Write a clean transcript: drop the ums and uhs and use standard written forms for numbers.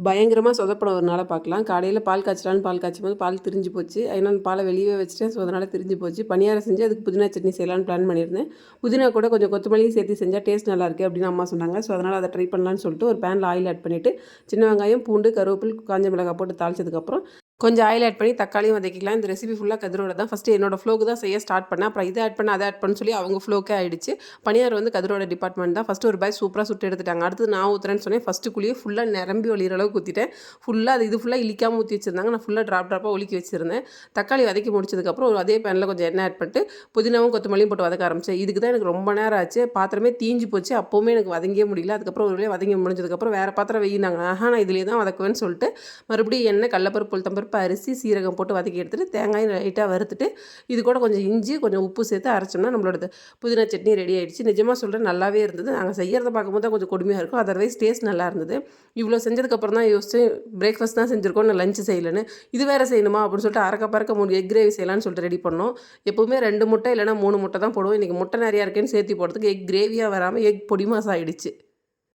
பயங்கரமாக சொதப்பன ஒரு நாளை பார்க்கலாம். காலையில் பால் காய்ச்சலான்னு பால் காய்ச்சும்போது பால் திரிஞ்சு போச்சு. அதனால் பாலை வெளியே வச்சுட்டேன். ஸோ அதனால் திரிஞ்சு போச்சு. பணியாரம் செஞ்சு அதுக்கு புதினா சட்னி செய்யலான்னு பிளான் பண்ணியிருந்தேன். புதினா கூட கொஞ்சம் கொத்தமல்லியும் சேர்த்து செஞ்சால் டேஸ்ட் நல்லாயிருக்கு அப்படின்னு அம்மா சொன்னாங்க. ஸோ அதனால் அதை ட்ரை பண்ணலான்னு சொல்லிட்டு ஒரு பேனில் ஆயில் ஆட் பண்ணிவிட்டு சின்ன வெங்காயம், பூண்டு, கருவேப்பில், காஞ்ச மிளகாய் போட்டு தாளிச்சதுக்கப்புறம் கொஞ்சம் ஆயில் ஆட் பண்ணி தக்காளியும் வதக்கிக்கலாம். இந்த ரெசிபி ஃபுல்லாக கதிரோட தான். ஃபஸ்ட்டு என்னோட ஃப்ளோக்கு தான் செய்ய ஸ்டார்ட் பண்ணேன். அப்புறம் இதை ஆட் பண்ண அதை ஆட் பண்ண சொல்லி அவங்க ஃப்ளோக்கே ஆகிடுச்சு. பணியாரம் வந்து கதிரோட டிபார்ட்மெண்ட் தான். ஃபஸ்ட்டு ஒரு பாய் சூப்பராக சுட்டு எடுத்துட்டாங்க. அடுத்து நான் ஊற்றுறேன்னு சொன்னேன். ஃபஸ்ட்டு குழியே ஃபுல்லாக நிரம்பி ஒளிகிற அளவுக்கு ஊற்றிட்டேன். ஃபுல்லாக அது இது ஃபுல்லாக இழிக்காமல் ஊற்றி வச்சுருந்தாங்க. நான் ஃபுல்லாக ட்ராப்பாக ஒலிக்கி வச்சுருந்தேன். தக்காளி வதக்கி முடிச்சதுக்கப்புறம் அதே பேனில் கொஞ்சம் எண்ணெய் ஆட் பண்ணிட்டு புதினாவும் கொத்தமல்லியும் போட்டு வதக்க ஆரம்பித்தேன். இதுக்கு தான் எனக்கு ரொம்ப நேரம் ஆச்சு. பாத்திரமே தீஞ்சு போச்சு. அப்போவுமே எனக்கு வதங்கியே முடியல. அதுக்கப்புறம் ஒரு வதங்கி முடிஞ்சதுக்கப்புறம் வேறு பாத்திரம் வெயினாங்க. நான் இதிலே தான் வதக்குவேன்னு சொல்லிட்டு மறுபடியும் எண்ணெய், கடலப்பருப்பு, உளுத்தம்பருப்பு, அரிசி, சீரகம் போட்டு வதக்கி எடுத்துகிட்டு தேங்காயும் லைட்டாக வறுத்துட்டு இது கூட கொஞ்சம் இஞ்சி, கொஞ்சம் உப்பு சேர்த்து அரைச்சோம்னா நம்மளோட புதினா சட்னி ரெடி ஆகிடுச்சு. நிஜமாக சொல்கிறேன், நல்லாவே இருந்தது. நாங்கள் செய்கிறத பார்க்கும்போது தான் கொஞ்சம் கொடுமையாக இருக்கும். அதர்வைஸ் டேஸ்ட் நல்லா இருந்தது. இவ்வளோ செஞ்சதுக்கப்புறம் தான் யோசிச்சு பிரேக்ஃபாஸ்ட் தான் செஞ்சுருக்கோம், நான் லஞ்சு செய்யலைன்னு. இது வேறு செய்யணுமா அப்படின்னு சொல்லிட்டு பறக்க 3 எக் கிரேவி செய்யலான்னு சொல்லிட்டு ரெடி பண்ணோம். எப்போவுமே 2 முட்டை இல்லைனா 3 முட்டை தான் போடுவோம். இன்றைக்கி முட்டை நிறையா இருக்கேன்னு சேர்த்து போடுறதுக்கு எக் கிரேவியாக வராமல் எக் பொடி மாஸ் ஆகிடுச்சு.